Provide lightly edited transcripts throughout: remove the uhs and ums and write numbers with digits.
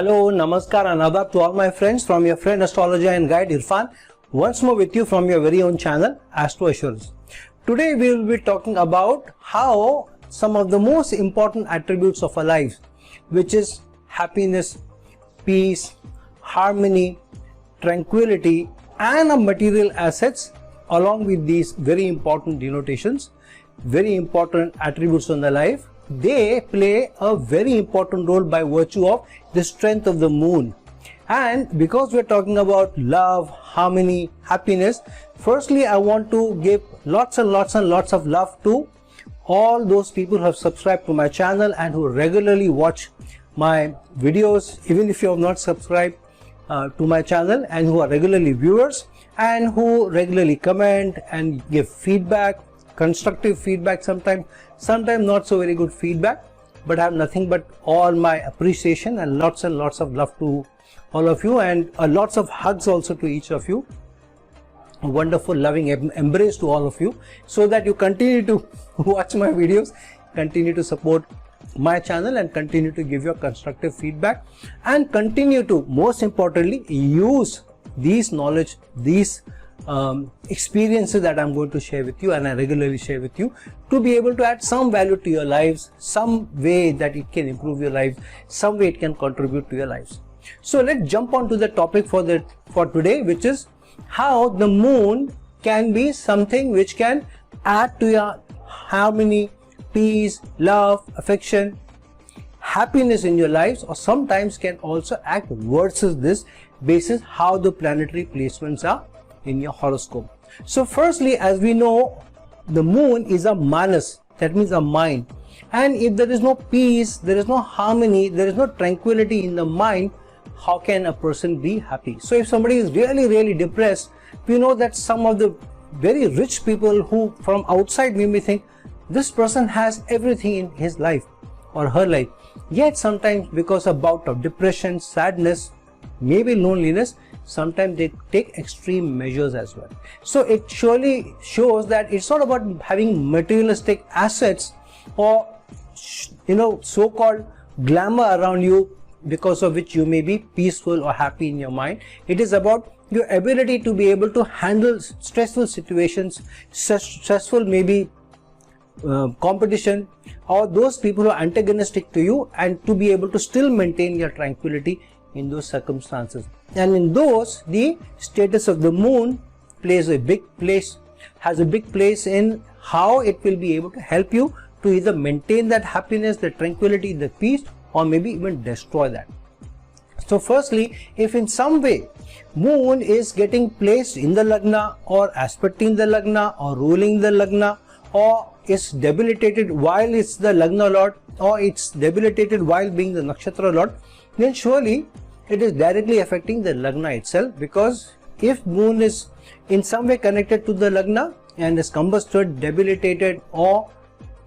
Hello, Namaskar and Adab to all my friends from your friend astrologer and guide Irfan, once more with you from your very own channel Astro Assurance. Today we will be talking about how some of the most important attributes of our lives, which is happiness, peace, harmony, tranquility and our material assets, along with these very important denotations, very important attributes on the life, they play a very important role by virtue of the strength of the moon. And because we're talking about love, harmony, happiness, firstly I want to give lots and lots of love to all those people who have subscribed to my channel and who regularly watch my videos, even if you have not subscribed to my channel, and who are regularly viewers and who regularly comment and give feedback, constructive feedback, sometimes not so very good feedback, but I have nothing but all my appreciation and lots of love to all of you, and lots of hugs also to each of you. A wonderful loving embrace to all of you, so that you continue to watch my videos, continue to support my channel and continue to give your constructive feedback, and continue to, most importantly, use these knowledge, these experiences that I'm going to share with you and I regularly share with you, to be able to add some value to your lives, some way that it can improve your lives, some way it can contribute to your lives. So let's jump on to the topic for today, which is how the moon can be something which can add to your harmony, peace, love, affection, happiness in your lives, or sometimes can also act versus this, basis how the planetary placements are in your horoscope. So firstly, as we know, the moon is a manas, that means a mind, and if there is no peace, there is no harmony, there is no tranquility in the mind, how can a person be happy? So if somebody is really depressed, we know that some of the very rich people who from outside we may think this person has everything in his life or her life, yet sometimes because of bout of depression, sadness, maybe loneliness, sometimes they take extreme measures as well. So it surely shows that it's not about having materialistic assets or so-called glamour around you, because of which you may be peaceful or happy in your mind. It is about your ability to be able to handle stressful situations, stressful maybe competition, or those people who are antagonistic to you, and to be able to still maintain your tranquility in those circumstances. And in those, the status of the moon has a big place in how it will be able to help you to either maintain that happiness, the tranquility, the peace, or maybe even destroy that. So firstly, if in some way moon is getting placed in the Lagna, or aspecting the Lagna, or ruling the Lagna, or is debilitated while it's the Lagna Lord, or it's debilitated while being the Nakshatra Lord, then surely it is directly affecting the Lagna itself, because if moon is in some way connected to the Lagna and is combusted, debilitated, or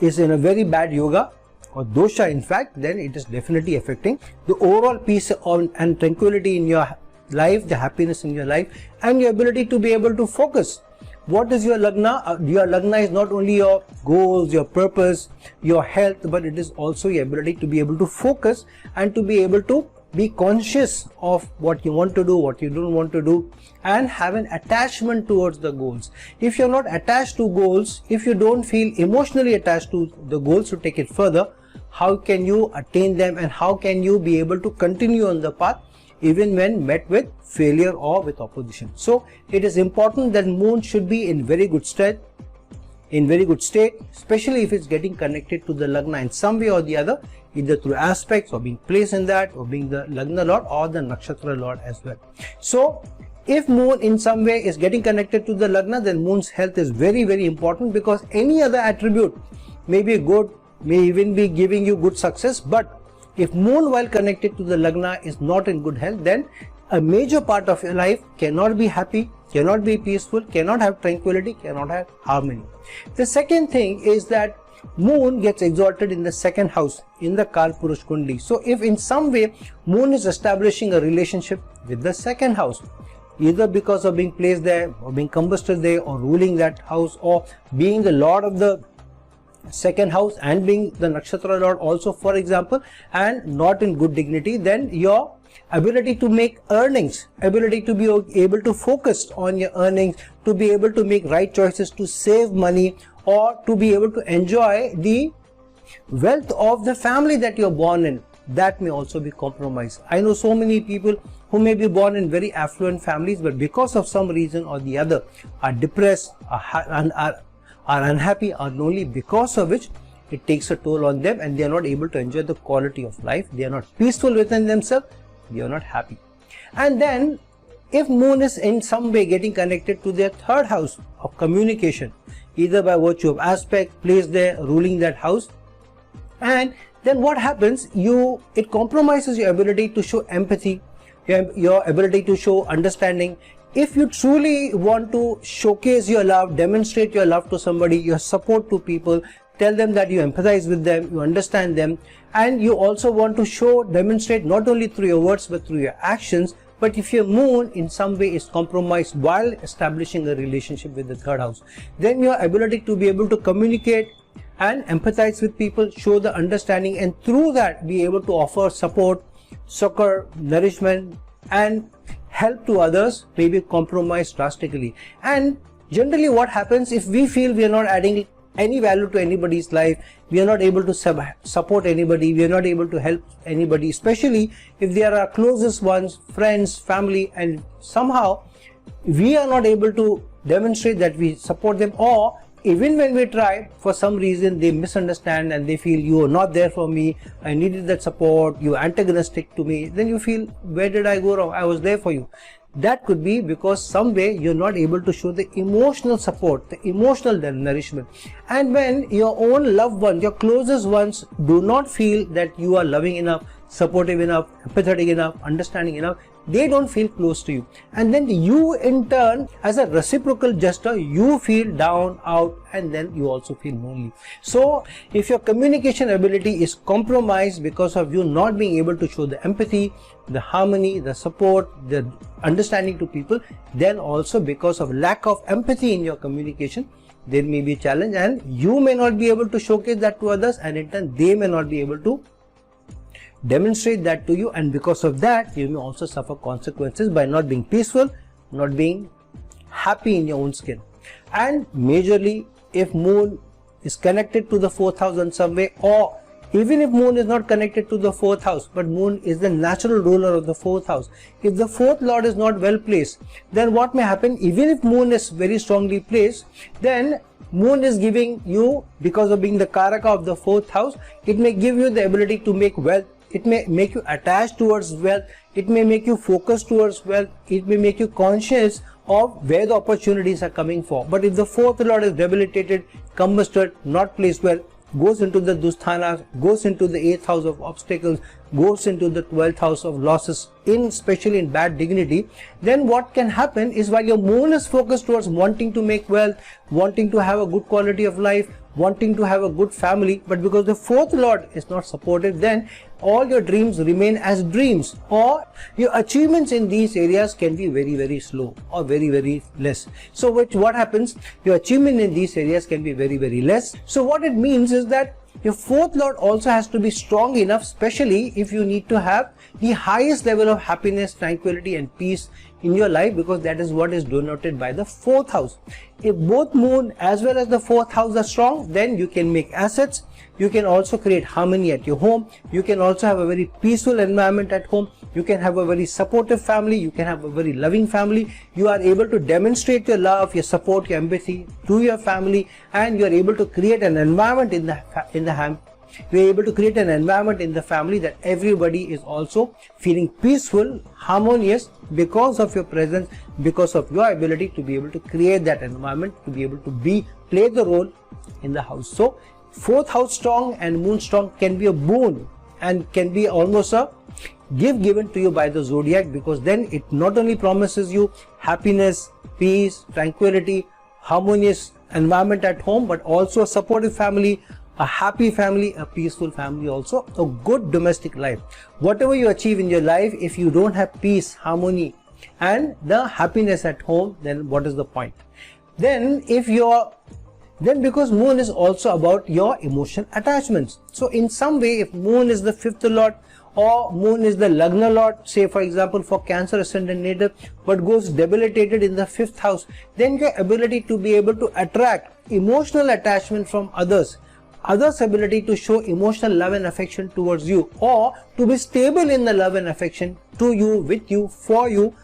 is in a very bad yoga or dosha in fact, then it is definitely affecting the overall peace and tranquility in your life, the happiness in your life, and your ability to be able to focus. What is your Lagna? Your Lagna is not only your goals, your purpose, your health, but it is also your ability to be able to focus and to be able to be conscious of what you want to do, what you don't want to do, and have an attachment towards the goals. If you're not attached to goals, if you don't feel emotionally attached to the goals to take it further, how can you attain them, and how can you be able to continue on the path even when met with failure or with opposition? So it is important that moon should be in very good state, especially if it's getting connected to the Lagna in some way or the other, either through aspects or being placed in that, or being the Lagna Lord or the Nakshatra Lord as well. So if moon in some way is getting connected to the Lagna, then moon's health is very important, because any other attribute may be good, may even be giving you good success, but if moon while connected to the Lagna is not in good health, then a major part of your life cannot be happy, cannot be peaceful, cannot have tranquility, cannot have harmony. The second thing is that moon gets exalted in the second house in the Kalpurush Kundli. So if in some way moon is establishing a relationship with the second house, either because of being placed there, or being combusted there, or ruling that house, or being the lord of the second house and being the Nakshatra Lord also, for example, and not in good dignity, then your ability to make earnings, ability to be able to focus on your earnings, to be able to make right choices, to save money, or to be able to enjoy the wealth of the family that you're born in, that may also be compromised. I know so many people who may be born in very affluent families, but because of some reason or the other are depressed, are unhappy, are lonely, because of which it takes a toll on them and they are not able to enjoy the quality of life. They are not peaceful within themselves. They are not happy. And then if moon is in some way getting connected to their third house of communication, either by virtue of aspect placed there ruling that house, and then what happens, it compromises your ability to show empathy, your ability to show understanding. If you truly want to showcase your love, demonstrate your love to somebody, your support to people, tell them that you empathize with them, you understand them, and you also want to demonstrate not only through your words but through your actions. But if your moon in some way is compromised while establishing a relationship with the third house, then your ability to be able to communicate and empathize with people, show the understanding, and through that be able to offer support, succor, nourishment, and help to others may be compromised drastically. And generally what happens, if we feel we are not adding any value to anybody's life, we are not able to support anybody, we are not able to help anybody, especially if they are our closest ones, friends, family, and somehow we are not able to demonstrate that we support them, or even when we try, for some reason they misunderstand and they feel you are not there for me, I needed that support, you are antagonistic to me, then you feel, where did I go wrong? I was there for you. That could be because some way you're not able to show the emotional support, the emotional nourishment. And when your own loved ones, your closest ones, do not feel that you are loving enough, supportive enough, empathetic enough, understanding enough, they don't feel close to you. And then you in turn, as a reciprocal gesture, you feel down, out, and then you also feel lonely. So if your communication ability is compromised because of you not being able to show the empathy, the harmony, the support, the understanding to people, then also because of lack of empathy in your communication, there may be a challenge, and you may not be able to showcase that to others, and in turn they may not be able to demonstrate that to you, and because of that you may also suffer consequences by not being peaceful, not being happy in your own skin. And majorly, if moon is connected to the fourth house in some way, or even if moon is not connected to the fourth house, but moon is the natural ruler of the fourth house, if the fourth lord is not well placed, then what may happen, even if moon is very strongly placed, then moon is giving you, because of being the karaka of the fourth house, it may give you the ability to make wealth, it may make you attached towards wealth, it may make you focus towards wealth, it may make you conscious of where the opportunities are coming from. But if the fourth lord is debilitated, combusted, not placed well, goes into the dusthana, goes into the 8th house of obstacles, goes into the 12th house of losses, especially in bad dignity, then what can happen is, while your moon is focused towards wanting to make wealth, wanting to have a good quality of life, wanting to have a good family, but because the fourth lord is not supported, then all your dreams remain as dreams, or your achievements in these areas can be very, very slow or very, very less. So what happens, your achievement in these areas can be very, very less. So what it means is that your fourth lord also has to be strong enough, especially if you need to have the highest level of happiness, tranquility and peace in your life, because that is what is denoted by the fourth house. If both moon as well as the fourth house are strong, then you can make assets, you can also create harmony at your home, you can also have a very peaceful environment at home, you can have a very supportive family, you can have a very loving family, you are able to demonstrate your love, your support, your empathy to your family, and you are able to create an environment in the you are able to create an environment in the family that everybody is also feeling peaceful, harmonious, because of your presence, because of your ability to be able to create that environment, to be able to play the role in the house. So fourth house strong and moon strong can be a boon and can be almost a gift given to you by the zodiac, because then it not only promises you happiness, peace, tranquility, harmonious environment at home, but also a supportive family, a happy family, a peaceful family, also a good domestic life. Whatever you achieve in your life, if you don't have peace, harmony and the happiness at home, then what is the point? Then because moon is also about your emotional attachments. So in some way, if moon is the fifth lord or moon is the Lagna lord, say for example for Cancer ascendant native, but goes debilitated in the 5th house, then your ability to be able to attract emotional attachment from others ability to show emotional love and affection towards you, or to be stable in the love and affection to you, with you, for you,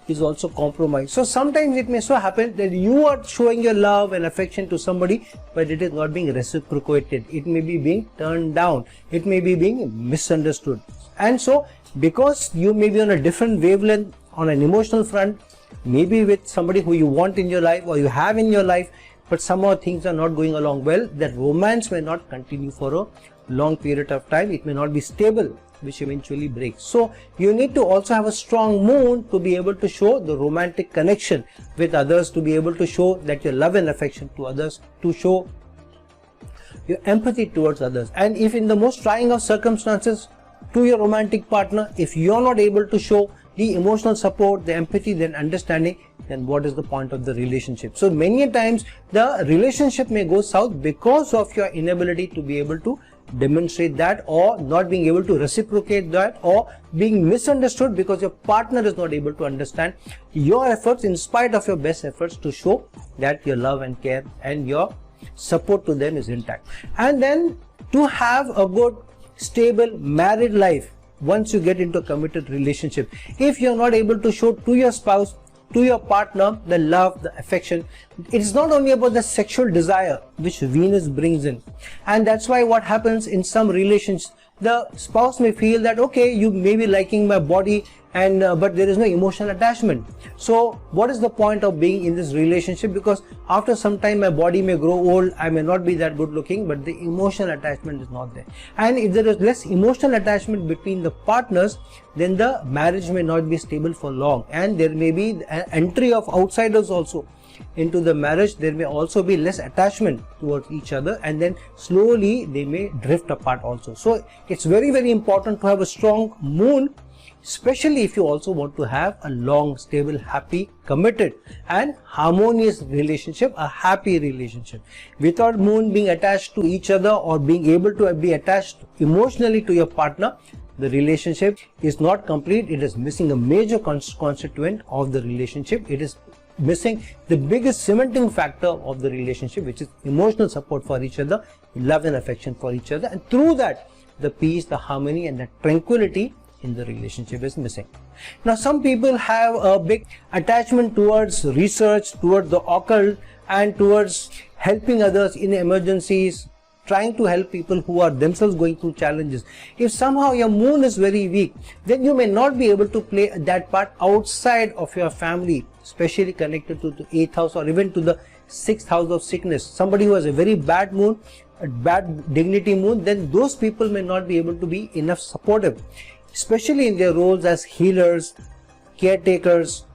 is also compromised. So sometimes it may so happen that you are showing your love and affection to somebody, but it is not being reciprocated. It may be being turned down. It may be being misunderstood. And so because you may be on a different wavelength on an emotional front, maybe with somebody who you want in your life or you have in your life, but somehow things are not going along well, that romance may not continue for a long period of time. It may not be stable, which eventually breaks. So you need to also have a strong moon to be able to show the romantic connection with others, to be able to show that your love and affection to others, to show your empathy towards others. And if in the most trying of circumstances to your romantic partner, if you are not able to show the emotional support, the empathy, then understanding, then what is the point of the relationship? So many a times the relationship may go south because of your inability to be able to demonstrate that, or not being able to reciprocate that, or being misunderstood because your partner is not able to understand your efforts in spite of your best efforts to show that your love and care and your support to them is intact. And then to have a good stable married life, once you get into a committed relationship, if you're not able to show to your spouse, to your partner, the love, the affection, it is not only about the sexual desire which Venus brings in. And that's why what happens in some relations, the spouse may feel that, okay, you may be liking my body, and but there is no emotional attachment. So what is the point of being in this relationship? Because after some time my body may grow old, I may not be that good looking, but the emotional attachment is not there. And if there is less emotional attachment between the partners, then the marriage may not be stable for long, and there may be an entry of outsiders also into the marriage. There may also be less attachment towards each other, and then slowly they may drift apart also. So it's very, very important to have a strong moon, especially if you also want to have a long, stable, happy, committed and harmonious relationship, a happy relationship. Without moon being attached to each other or being able to be attached emotionally to your partner, the relationship is not complete. It is missing a major constituent of the relationship. It is missing the biggest cementing factor of the relationship, which is emotional support for each other, love and affection for each other, and through that the peace, the harmony and the tranquility in the relationship is missing. Now some people have a big attachment towards research, towards the occult, and towards helping others in emergencies, trying to help people who are themselves going through challenges. If somehow your moon is very weak, then you may not be able to play that part outside of your family, especially connected to the 8th house or even to the 6th house of sickness. Somebody who has a very bad moon, a bad dignity moon, then those people may not be able to be enough supportive, especially in their roles as healers, caretakers,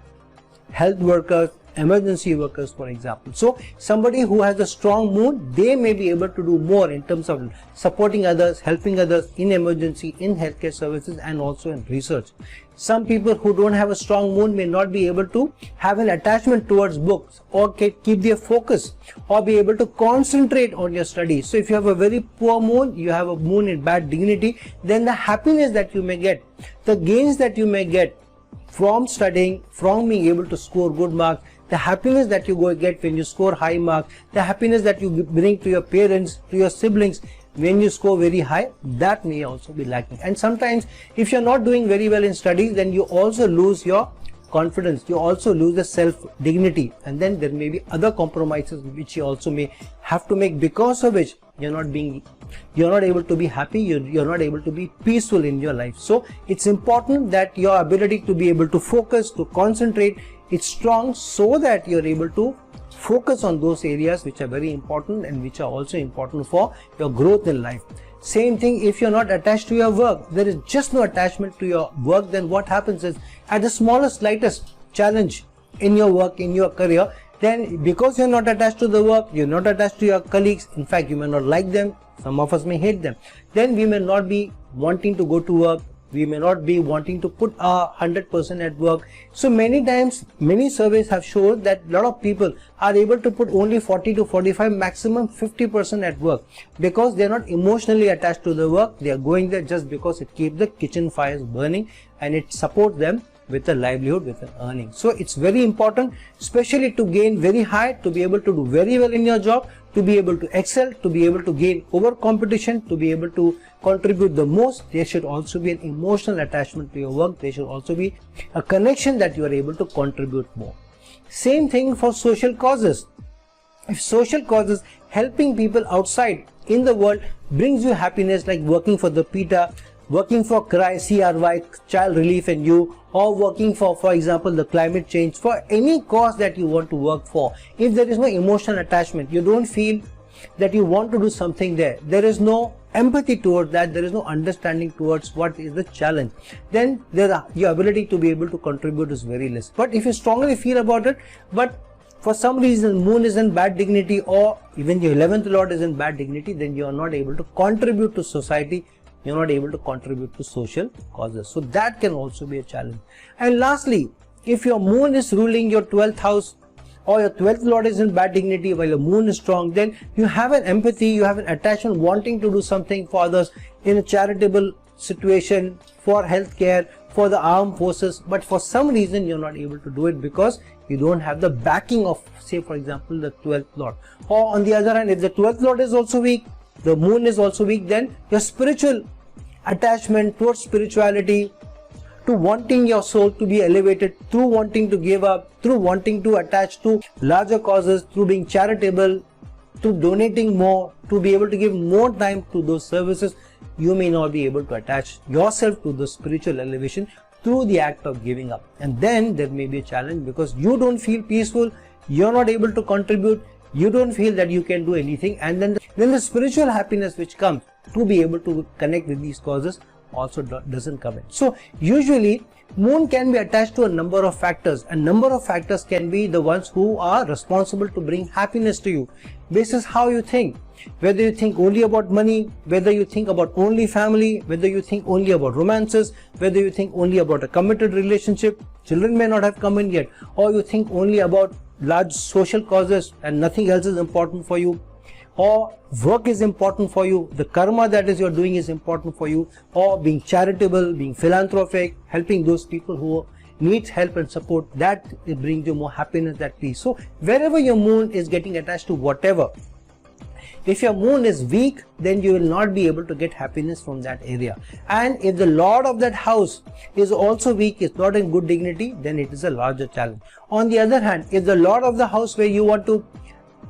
health workers, emergency workers, for example. So somebody who has a strong moon, they may be able to do more in terms of supporting others, helping others in emergency, in healthcare services, and also in research. Some people who don't have a strong moon may not be able to have an attachment towards books, or keep their focus, or be able to concentrate on your studies. So if you have a very poor moon, you have a moon in bad dignity, then the happiness that you may get, the gains that you may get from studying, from being able to score good marks, the happiness that you get when you score high marks, the happiness that you bring to your parents, to your siblings when you score very high, that may also be lacking. And sometimes if you're not doing very well in studies, then you also lose your confidence, you also lose the self dignity, and then there may be other compromises which you also may have to make, because of which you're not able to be happy, you're not able to be peaceful in your life. So it's important that your ability to be able to focus, to concentrate, it's strong, so that you're able to focus on those areas which are very important and which are also important for your growth in life. Same thing, if you're not attached to your work, there is just no attachment to your work, then what happens is, at the smallest, slightest challenge in your work, in your career, then because you're not attached to the work, you're not attached to your colleagues, in fact you may not like them, some of us may hate them, then we may not be wanting to go to work, We may not be wanting to put our 100% at work. So many times, many surveys have shown that a lot of people are able to put only 40 to 45, maximum 50% at work, because they are not emotionally attached to the work. They are going there just because it keeps the kitchen fires burning and it supports them with a livelihood, with an earning. So it's very important, especially to gain very high, to be able to do very well in your job, to be able to excel, to be able to gain over competition, to be able to contribute the most. There should also be an emotional attachment to your work. There should also be a connection that you are able to contribute more. Same thing for social causes. If social causes, helping people outside in the world, brings you happiness, like working for the PETA, working for CRY, Child Relief and You, or working for example, the climate change, for any cause that you want to work for. If there is no emotional attachment, you don't feel that you want to do something there is no empathy towards that, there is no understanding towards what is the challenge, then your ability to be able to contribute is very less. But if you strongly feel about it, but for some reason moon is in bad dignity, or even your 11th lord is in bad dignity, then you are not able to contribute to society. You're not able to contribute to social causes. So that can also be a challenge. And lastly, if your moon is ruling your 12th house, or your 12th lord is in bad dignity while your moon is strong, then you have an empathy, you have an attachment, wanting to do something for others in a charitable situation, for healthcare, for the armed forces, but for some reason you're not able to do it because you don't have the backing of, say for example, the 12th lord. Or on the other hand, if the 12th lord is also weak, the moon is also weak, then your spiritual attachment towards spirituality, to wanting your soul to be elevated, through wanting to give up, through wanting to attach to larger causes, through being charitable, to donating more, to be able to give more time to those services, you may not be able to attach yourself to the spiritual elevation through the act of giving up. And then there may be a challenge, because you don't feel peaceful, you're not able to contribute, you don't feel that you can do anything, and then the spiritual happiness which comes to be able to connect with these causes also doesn't come in. So usually moon can be attached to a number of factors, and number of factors can be the ones who are responsible to bring happiness to you. This is how you think, whether you think only about money, whether you think about only family, whether you think only about romances, whether you think only about a committed relationship, children may not have come in yet, or you think only about large social causes and nothing else is important for you, or work is important for you, the karma that is you're doing is important for you, or being charitable, being philanthropic, helping those people who need help and support, that it brings you more happiness, that peace. So wherever your moon is getting attached to whatever, if your moon is weak, then you will not be able to get happiness from that area. And if the lord of that house is also weak, is not in good dignity, then it is a larger challenge. On the other hand, if the lord of the house where you want to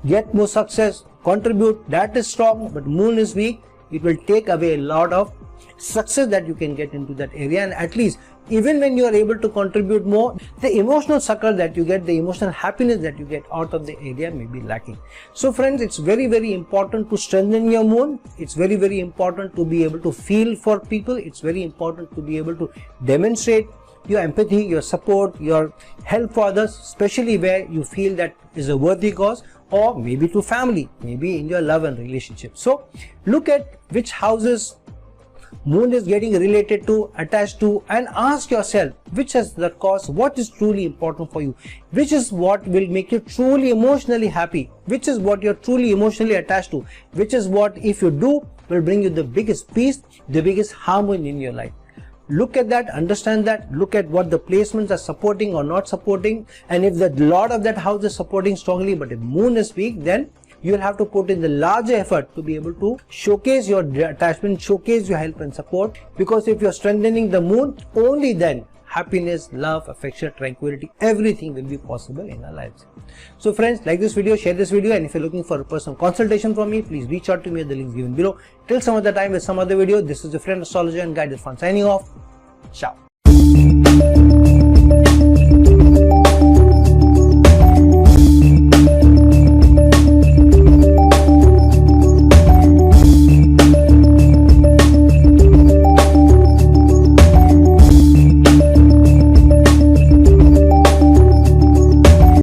get more success, contribute, that is strong, but moon is weak, it will take away a lot of success that you can get into that area. And at least even when you are able to contribute more, the emotional succor that you get, the emotional happiness that you get out of the area may be lacking. So friends, it's very, very important to strengthen your moon. It's very, very important to be able to feel for people. It's very important to be able to demonstrate your empathy, your support, your help for others, especially where you feel that is a worthy cause, or maybe to family, maybe in your love and relationship. So look at which houses moon is getting related to, attached to, and ask yourself which is the cause, what is truly important for you, which is what will make you truly emotionally happy, which is what you're truly emotionally attached to, which is what if you do will bring you the biggest peace, the biggest harmony in your life. Look at that, understand that, look at what the placements are supporting or not supporting, and if the lord of that house is supporting strongly but if moon is weak, then you will have to put in the larger effort to be able to showcase your attachment, showcase your help and support, because if you're strengthening the moon, only then happiness, love, affection, tranquility, everything will be possible in our lives. So friends, like this video, share this video, and if you're looking for a personal consultation from me, please reach out to me at the links given below. Till some other time with some other video, this is your friend astrologer and guide Irfan signing off. Ciao.